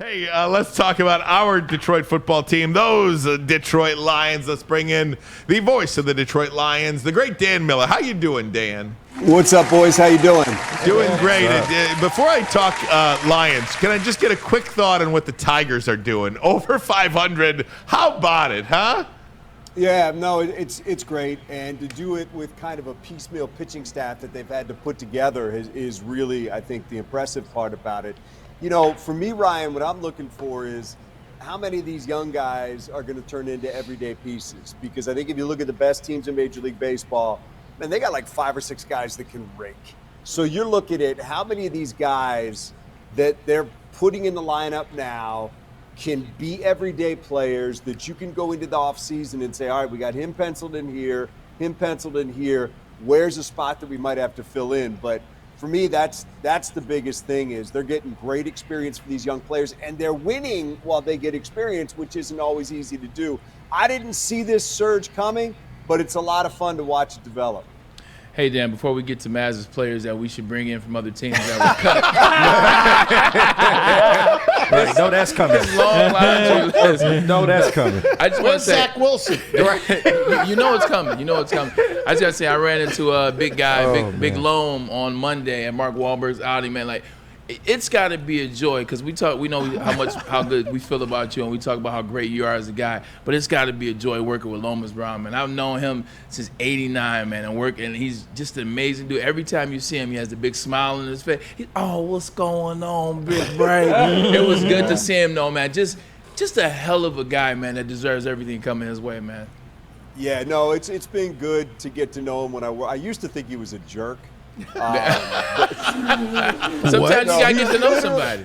Hey, let's talk about our Detroit football team, those Detroit Lions. Let's bring in the voice of the Detroit Lions, the great Dan Miller. How you doing, Dan? What's up, boys? How you doing? Doing great. Before I talk Lions, can I just get a quick thought on what the Tigers are doing? Over 500. How about it, huh? Yeah, no, it's great, and to do it with kind of a piecemeal pitching staff that they've had to put together is really, I think, the impressive part about it. You know, for me, Ryan, what I'm looking for is how many of these young guys are going to turn into everyday pieces? Because I think if you look at the best teams in Major League Baseball, man, they got like 5 or 6 guys that can rake. So you're looking at how many of these guys that they're putting in the lineup now can be everyday players that you can go into the offseason and say, all right, we got him penciled in here, where's a spot that we might have to fill in? But for me, that's the biggest thing is they're getting great experience for these young players, and they're winning while they get experience, which isn't always easy to do. I didn't see this surge coming, but it's a lot of fun to watch it develop. Hey, Dan, before we get to Maz's players that we should bring in from other teams that were cut. Right, no, that's coming. Long laundry list. No, that's coming. I just want to say, Zach Wilson? Right, you know it's coming. You know it's coming. I just got to say, I ran into a big guy, Big Loam on Monday at Mark Wahlberg's outing, man. Like, it's got to be a joy because we know how good we feel about you, and we talk about how great you are as a guy. But it's got to be a joy working with Lomas Brown, man. I've known him since '89, man, and he's just an amazing dude. Every time you see him, he has the big smile on his face. What's going on, big Bray? It was good to see him, though, man. Just a hell of a guy, man, that deserves everything coming his way, man. Yeah, no, it's been good to get to know him. I used to think he was a jerk. Sometimes you gotta get to know somebody.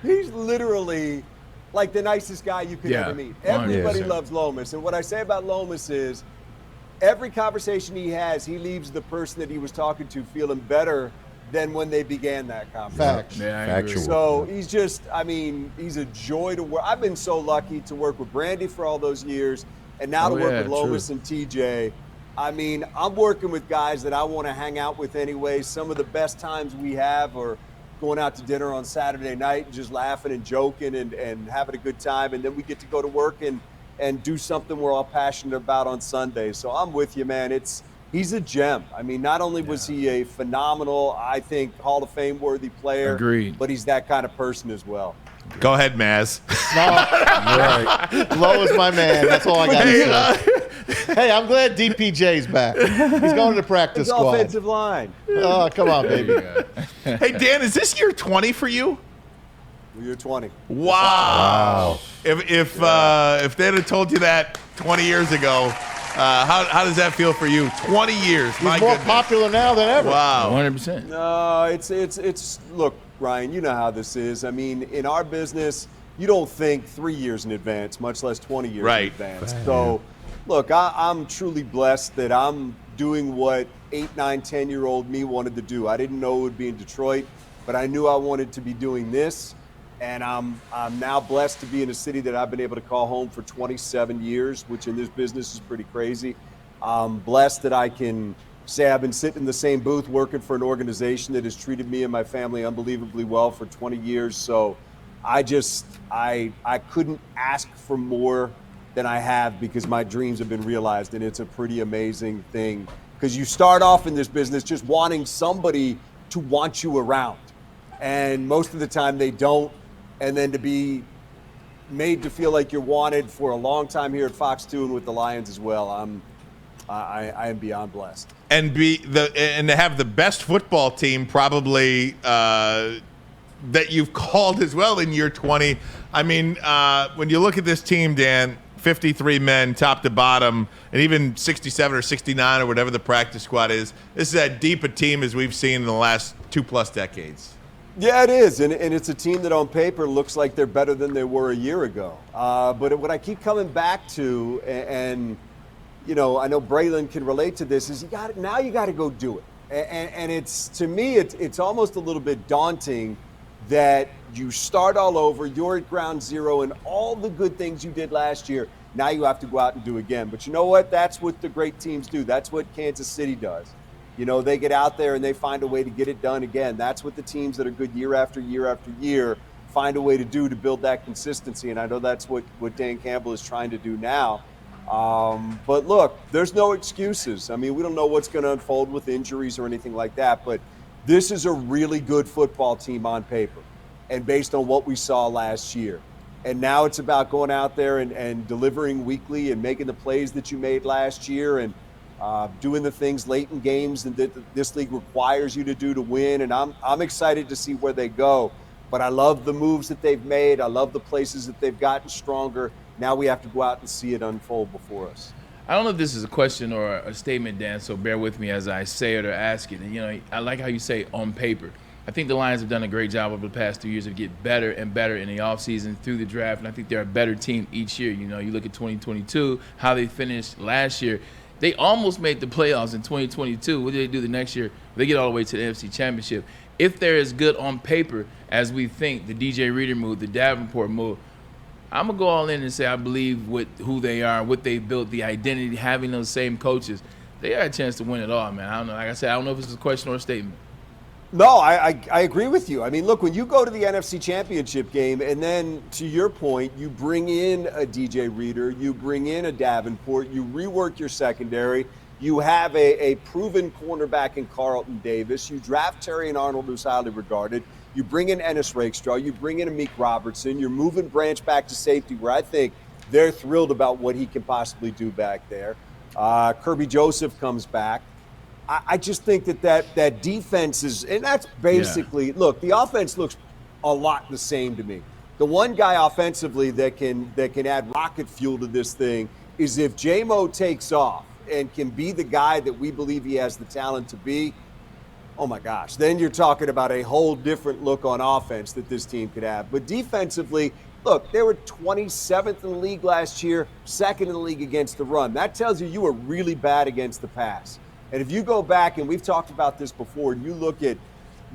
He's literally like the nicest guy you could ever meet. Everybody loves Lomas, and what I say about Lomas is every conversation he has, he leaves the person that he was talking to feeling better than when they began that conversation. Facts. Yeah, Factual. So he's just, he's a joy to work. I've been so lucky to work with Brandy for all those years, and now to work with Lomas and TJ. I'm working with guys that I want to hang out with anyway. Some of the best times we have are going out to dinner on Saturday night and just laughing and joking and having a good time. And then we get to go to work and do something we're all passionate about on Sunday. So I'm with you, man. He's a gem. Not only was he a phenomenal, I think, Hall of Fame worthy player, Agreed, but he's that kind of person as well. Go ahead, Maz. Right. Low is my man. That's all I got to say. Hey, I'm glad DPJ's back. He's going to the practice squad. Offensive line. Oh, come on, baby. Hey, Dan, is this year 20 for you? Year 20. Wow. If they'd have told you that 20 years ago, how does that feel for you? 20 years. He's more popular now than ever. Wow. 100%. No, it's look, Ryan, you know how this is. In our business, you don't think 3 years in advance, much less 20 years in advance. So, look, I'm truly blessed that I'm doing what 8, 9, 10-year-old me wanted to do. I didn't know it would be in Detroit, but I knew I wanted to be doing this. And I'm now blessed to be in a city that I've been able to call home for 27 years, which in this business is pretty crazy. I'm blessed that I can say I've been sitting in the same booth working for an organization that has treated me and my family unbelievably well for 20 years. So I couldn't ask for more than I have because my dreams have been realized, and it's a pretty amazing thing. Because you start off in this business just wanting somebody to want you around, and most of the time they don't. And then to be made to feel like you're wanted for a long time here at Fox 2 and with the Lions as well, I am beyond blessed. And to have the best football team probably that you've called as well in year 20. When you look at this team, Dan, 53 men, top to bottom, and even 67 or 69 or whatever the practice squad is, this is as deep a team as we've seen in the last 2+ decades. Yeah, it is, and it's a team that on paper looks like they're better than they were a year ago. But what I keep coming back to, and I know Braylon can relate to this, is you got to go do it. And it's, to me, it's almost a little bit daunting that you start all over, you're at ground zero, and all the good things you did last year, now you have to go out and do again. But you know what? That's what the great teams do. That's what Kansas City does. They get out there and they find a way to get it done again. That's what the teams that are good year after year after year find a way to do to build that consistency. And I know that's what Dan Campbell is trying to do now. But look, there's no excuses. I mean, we don't know what's going to unfold with injuries or anything like that, but this is a really good football team on paper and based on what we saw last year. And now it's about going out there and delivering weekly and making the plays that you made last year and doing the things late in games and that this league requires you to do to win. And I'm excited to see where they go. But I love the moves that they've made. I love the places that they've gotten stronger. Now we have to go out and see it unfold before us. I don't know if this is a question or a statement, Dan, so bear with me as I say it or ask it. And, you know, I like how you say on paper. I think the Lions have done a great job over the past 2 years of getting better and better in the offseason through the draft, and I think they're a better team each year. You know, you look at 2022, how they finished last year. They almost made the playoffs in 2022. What did they do the next year? They get all the way to the NFC Championship. If they're as good on paper as we think, the DJ Reader move, the Davenport move, I'm going to go all in and say I believe with who they are, what they built, the identity, having those same coaches, they got a chance to win it all, man. I don't know. Like I said, I don't know if it's a question or a statement. No, I agree with you. I mean, look, when you go to the NFC Championship game and then, to your point, you bring in a DJ Reader, you bring in a Davenport, you rework your secondary, you have a proven cornerback in Carlton Davis, you draft Terry and Arnold, who's highly regarded, you bring in Ennis Rakestraw, you bring in Amik Robertson, you're moving Branch back to safety, where I think they're thrilled about what he can possibly do back there. Kirby Joseph comes back. I just think that defense is, and that's basically, look, the offense looks a lot the same to me. The one guy offensively that can add rocket fuel to this thing is if J-Mo takes off and can be the guy that we believe he has the talent to be, oh my gosh, then you're talking about a whole different look on offense that this team could have. But defensively, look, they were 27th in the league last year, second in the league against the run. That tells you were really bad against the pass. And if you go back, and we've talked about this before, and you look at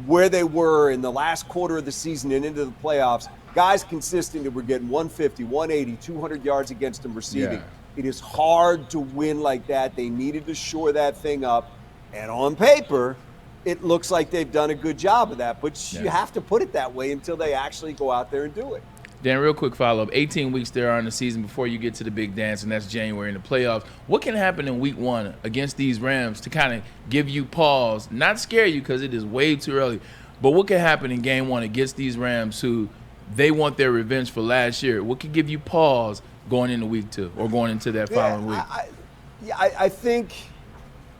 where they were in the last quarter of the season and into the playoffs, guys consistently were getting 150, 180, 200 yards against them receiving. Yeah. It is hard to win like that. They needed to shore that thing up. And on paper, it looks like they've done a good job of that. But you have to put it that way until they actually go out there and do it. Dan, real quick follow-up. 18 weeks there are in the season before you get to the big dance, and that's January in the playoffs. What can happen in week one against these Rams to kind of give you pause, not scare you because it is way too early, but what can happen in game one against these Rams who they want their revenge for last year? What can give you pause going into week two or going into that following week? I think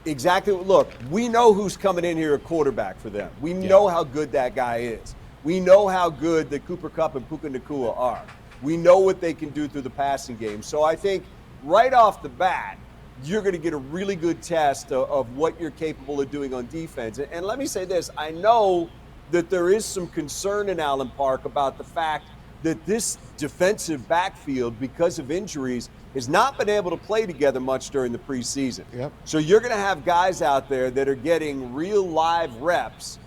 exactly. Look, we know who's coming in here a quarterback for them. We know how good that guy is. We know how good that Cooper Kupp and Puka Nacua are. We know what they can do through the passing game. So I think right off the bat, you're going to get a really good test of what you're capable of doing on defense. And let me say this. I know that there is some concern in Allen Park about the fact that this defensive backfield, because of injuries, has not been able to play together much during the preseason. Yep. So you're going to have guys out there that are getting real live reps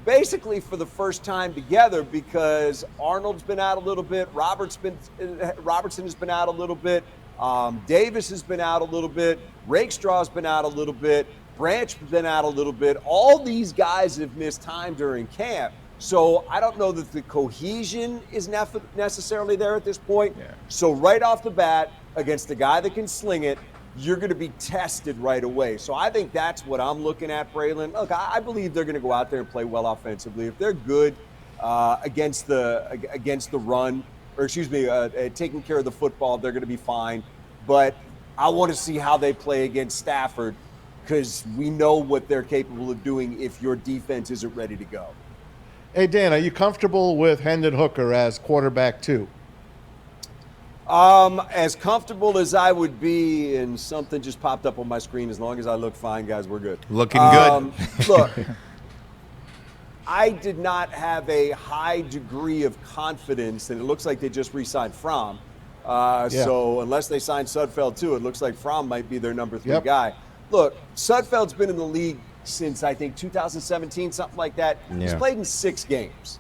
basically for the first time together because Arnold's been out a little bit, Robertson has been out a little bit, Davis has been out a little bit, Rakestraw's been out a little bit, Branch has been out a little bit. All these guys have missed time during camp. So I don't know that the cohesion is necessarily there at this point. Yeah. So right off the bat, against a guy that can sling it, you're going to be tested right away. So I think that's what I'm looking at, Braylon. Look, I believe they're going to go out there and play well offensively. If they're good against the run, or taking care of the football, they're going to be fine. But I want to see how they play against Stafford because we know what they're capable of doing if your defense isn't ready to go. Hey, Dan, are you comfortable with Hendon Hooker as quarterback two? As comfortable as I would be, and something just popped up on my screen. As long as I look fine, guys, we're good. Looking good. Look, I did not have a high degree of confidence, and it looks like they just re-signed Fromm. So unless they sign Sudfeld too, it looks like Fromm might be their number 3 guy. Look, Sudfeld's been in the league since I think 2017, something like that. Yeah. He's played in 6 games.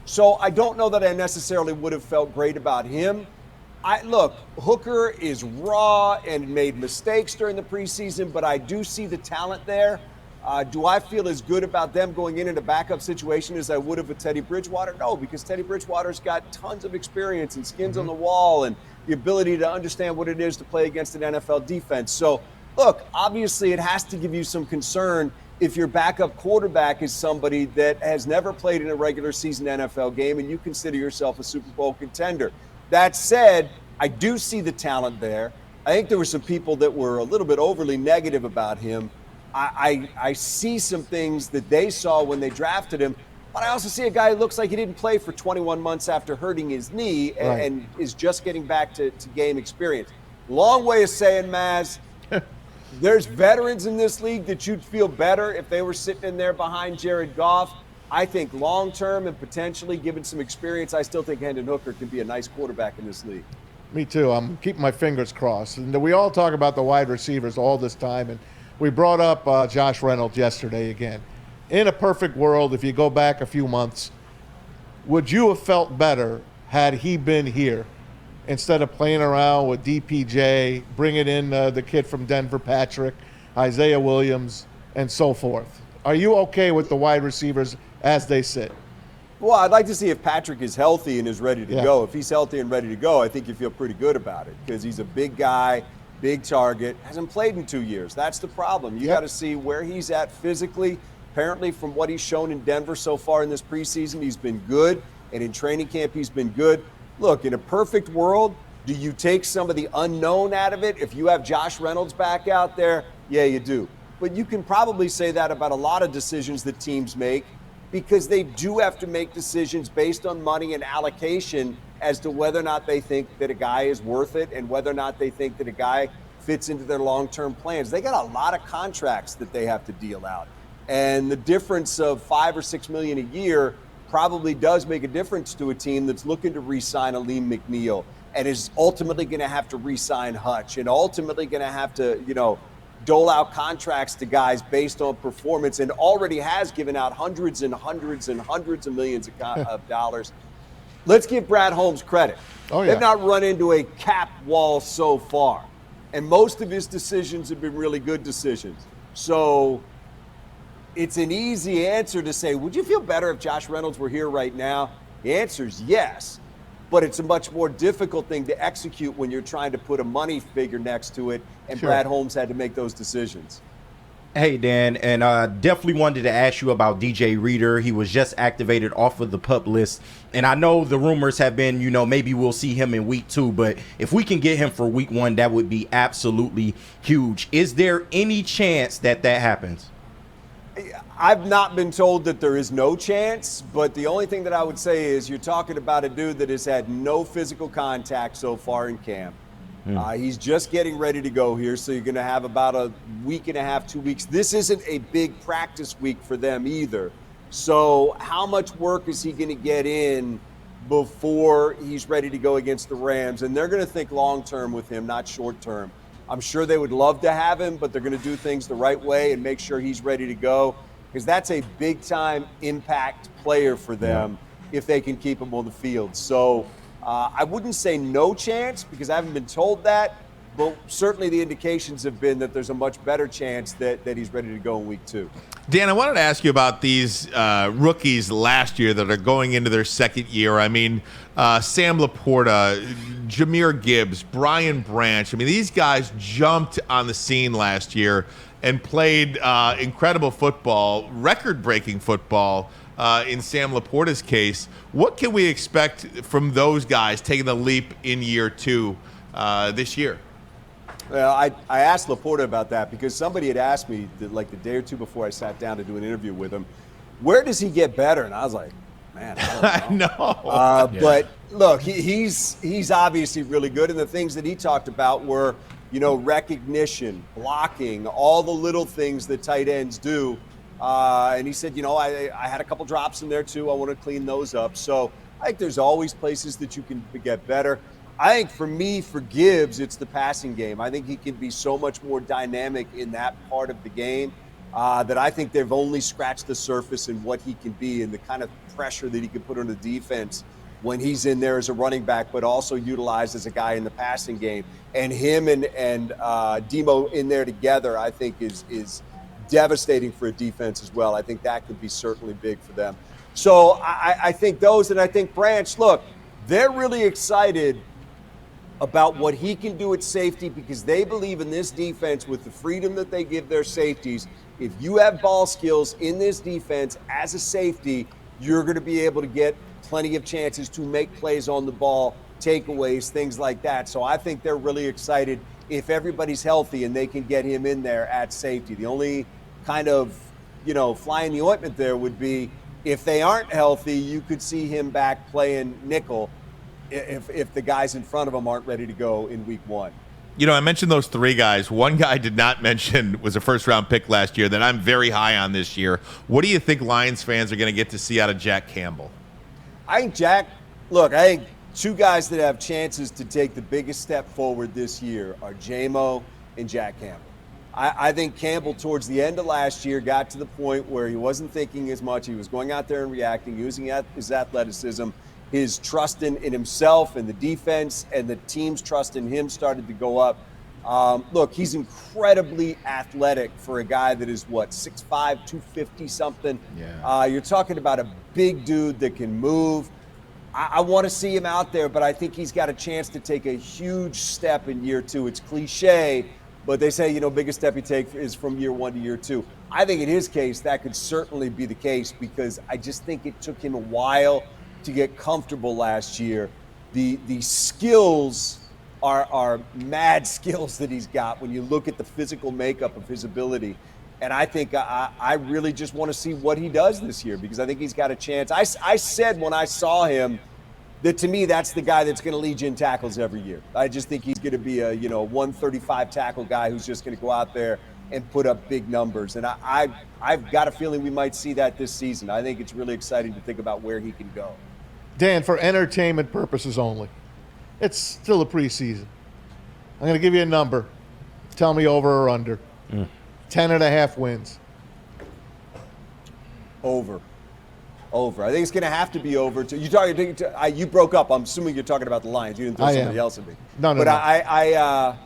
So I don't know that I necessarily would have felt great about him. Look, Hooker is raw and made mistakes during the preseason, but I do see the talent there. Do I feel as good about them going in a backup situation as I would have with Teddy Bridgewater? No, because Teddy Bridgewater's got tons of experience and skins on the wall and the ability to understand what it is to play against an NFL defense. So, look, obviously it has to give you some concern if your backup quarterback is somebody that has never played in a regular season NFL game and you consider yourself a Super Bowl contender. That said, I do see the talent there. I think there were some people that were a little bit overly negative about him. I see some things that they saw when they drafted him, but I also see a guy who looks like he didn't play for 21 months after hurting his knee and is just getting back to game experience. Long way of saying, Maz, there's veterans in this league that you'd feel better if they were sitting in there behind Jared Goff. I think long-term and potentially, given some experience, I still think Hendon Hooker can be a nice quarterback in this league. Me too. I'm keeping my fingers crossed. And we all talk about the wide receivers all this time, and we brought up Josh Reynolds yesterday again. In a perfect world, if you go back a few months, would you have felt better had he been here instead of playing around with DPJ, bringing in the kid from Denver, Patrick, Isaiah Williams, and so forth? Are you okay with the wide receivers as they sit? Well, I'd like to see if Patrick is healthy and is ready to go. If he's healthy and ready to go, I think you feel pretty good about it because he's a big guy, big target, hasn't played in 2 years. That's the problem. You got to see where he's at physically. Apparently, from what he's shown in Denver so far in this preseason, he's been good. And in training camp, he's been good. Look, in a perfect world, do you take some of the unknown out of it? If you have Josh Reynolds back out there, yeah, you do. But you can probably say that about a lot of decisions that teams make because they do have to make decisions based on money and allocation as to whether or not they think that a guy is worth it and whether or not they think that a guy fits into their long-term plans. They got a lot of contracts that they have to deal out. And the difference of $5 or $6 million a year probably does make a difference to a team that's looking to re-sign Aleem McNeil and is ultimately going to have to re-sign Hutch and ultimately going to have to, dole out contracts to guys based on performance and already has given out hundreds and hundreds and hundreds of millions of dollars. Let's give Brad Holmes credit. They've not run into a cap wall so far. And most of his decisions have been really good decisions. So it's an easy answer to say, would you feel better if Josh Reynolds were here right now? The answer is yes. But it's a much more difficult thing to execute when you're trying to put a money figure next to it, and Brad Holmes had to make those decisions. Hey, Dan, and definitely wanted to ask you about DJ Reader. He was just activated off of the PUP list, and I know the rumors have been, maybe we'll see him in week 2, but if we can get him for week 1, that would be absolutely huge. Is there any chance that happens? I've not been told that there is no chance, but the only thing that I would say is you're talking about a dude that has had no physical contact so far in camp. He's just getting ready to go here, so you're going to have about a week and a half, 2 weeks. This isn't a big practice week for them either. So how much work is he going to get in before he's ready to go against the Rams? And they're going to think long-term with him, not short-term. I'm sure they would love to have him, but they're going to do things the right way and make sure he's ready to go because that's a big-time impact player for them if they can keep him on the field. So I wouldn't say no chance because I haven't been told that, but certainly the indications have been that there's a much better chance that he's ready to go in week 2. Dan, I wanted to ask you about these rookies last year that are going into their second year. I mean, Sam Laporta, Jahmyr Gibbs, Brian Branch. I mean, these guys jumped on the scene last year and played incredible football, record-breaking football in Sam Laporta's case. What can we expect from those guys taking the leap in year 2 this year? Well, I asked Laporta about that because somebody had asked me the day or two before I sat down to do an interview with him, where does he get better? And I was like, man, I don't know. But look, he's obviously really good. And the things that he talked about were, recognition, blocking, all the little things that tight ends do. And he said, I had a couple drops in there too. I want to clean those up. So I think there's always places that you can get better. I think for me, for Gibbs, it's the passing game. I think he can be so much more dynamic in that part of the game that I think they've only scratched the surface in what he can be and the kind of pressure that he can put on the defense when he's in there as a running back, but also utilized as a guy in the passing game. And him and Demo in there together, I think is devastating for a defense as well. I think that could be certainly big for them. So I think those, and I think Branch, look, they're really excited about what he can do at safety because they believe in this defense with the freedom that they give their safeties. If you have ball skills in this defense as a safety, you're going to be able to get plenty of chances to make plays on the ball, takeaways, things like that. So I think they're really excited if everybody's healthy and they can get him in there at safety. The only kind of, fly in the ointment there would be if they aren't healthy, you could see him back playing nickel if the guys in front of him aren't ready to go in week 1. I mentioned those 3 guys. One guy I did not mention was a first-round pick last year that I'm very high on this year. What do you think Lions fans are going to get to see out of Jack Campbell? I think 2 guys that have chances to take the biggest step forward this year are J-Mo and Jack Campbell. I think Campbell, towards the end of last year, got to the point where he wasn't thinking as much. He was going out there and reacting, using his athleticism. His trust in himself and the defense and the team's trust in him started to go up. Look, he's incredibly athletic for a guy that is, 6'5", 250-something. Yeah. You're talking about a big dude that can move. I want to see him out there, but I think he's got a chance to take a huge step in year 2. It's cliche, but they say, biggest step you take is from year 1 to year 2. I think in his case, that could certainly be the case because I just think it took him a while to get comfortable last year. The skills are mad skills that he's got when you look at the physical makeup of his ability. And I think I really just want to see what he does this year because I think he's got a chance. I said when I saw him that to me that's the guy that's going to lead you in tackles every year. I just think he's going to be a 135 tackle guy who's just going to go out there and put up big numbers. And I've got a feeling we might see that this season. I think it's really exciting to think about where he can go. Dan, for entertainment purposes only, it's still a preseason. I'm going to give you a number. Tell me over or under. 10.5 wins. Over. I think it's going to have to be over. You broke up. I'm assuming you're talking about the Lions. You didn't throw somebody else at me. No. But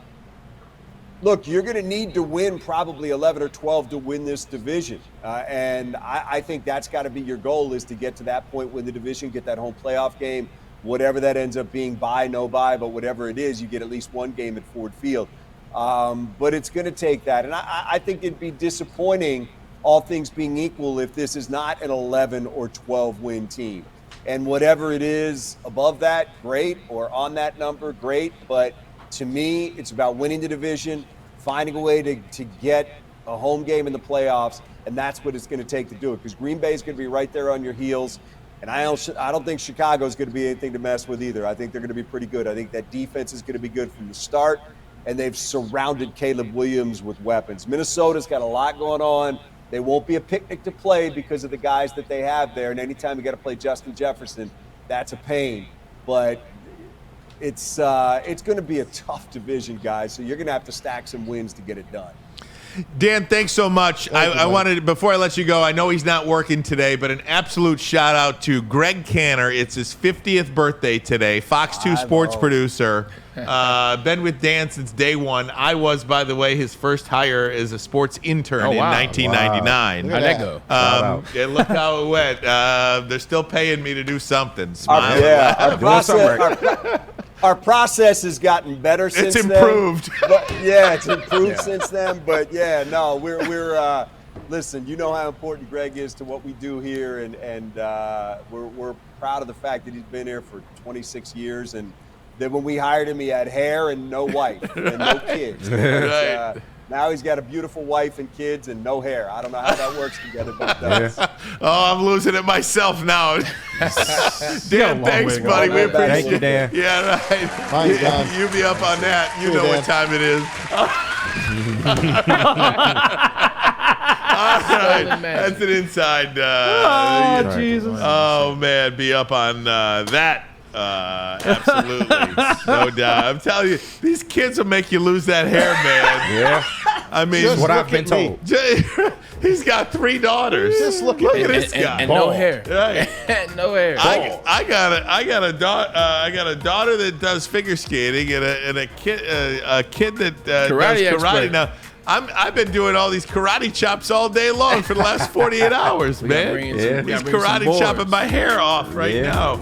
look, you're going to need to win probably 11 or 12 to win this division. And I think that's got to be your goal, is to get to that point, win the division, get that home playoff game, whatever that ends up being, bye, no bye, but whatever it is, you get at least one game at Ford Field. But it's going to take that. And I think it'd be disappointing, all things being equal, if this is not an 11 or 12 win team. And whatever it is above that, great, or on that number, great. But to me, it's about winning the division, finding a way to get a home game in the playoffs, and that's what it's going to take to do it. Because Green Bay is going to be right there on your heels, and I don't think Chicago is going to be anything to mess with either. I think they're going to be pretty good. I think that defense is going to be good from the start, and they've surrounded Caleb Williams with weapons. Minnesota's got a lot going on. They won't be a picnic to play because of the guys that they have there, and anytime you got to play Justin Jefferson, that's a pain. But it's going to be a tough division, guys, so you're going to have to stack some wins to get it done. Dan, thanks so much. I wanted, before I let you go, I know he's not working today, but an absolute shout out to Greg Canner. It's his 50th birthday today, Fox 2 sports producer. Been with Dan since day one. I was, by the way, his first hire as a sports intern in 1999. How'd that go? And look how it went. They're still paying me to do something. Smile. Our process has gotten better since then. It's improved. It's improved since then. But we're listen. You know how important Greg is to what we do here, and we're proud of the fact that he's been here for 26 years, and that when we hired him, he had hair and no wife and no kids. Right. Now he's got a beautiful wife and kids and no hair. I don't know how that works together, but it does. Oh, I'm losing it myself now. Dan, thanks, buddy. We appreciate it. Thank you, Dan. Yeah, right. Thanks, Don. You be up on that. You know what time it is. All right. That's an inside. Jesus. Oh, man. Be up on that. Absolutely. No doubt. I'm telling you, these kids will make you lose that hair, man. Yeah. I mean, Just what look I've been at me. told. He's got 3 daughters. Just look at this guy. And no hair. Right. No hair. I got a daughter that does figure skating and a kid that does karate expert. now. I've been doing all these karate chops all day long for the last 48 hours, man. He's Karate chopping my hair off right now.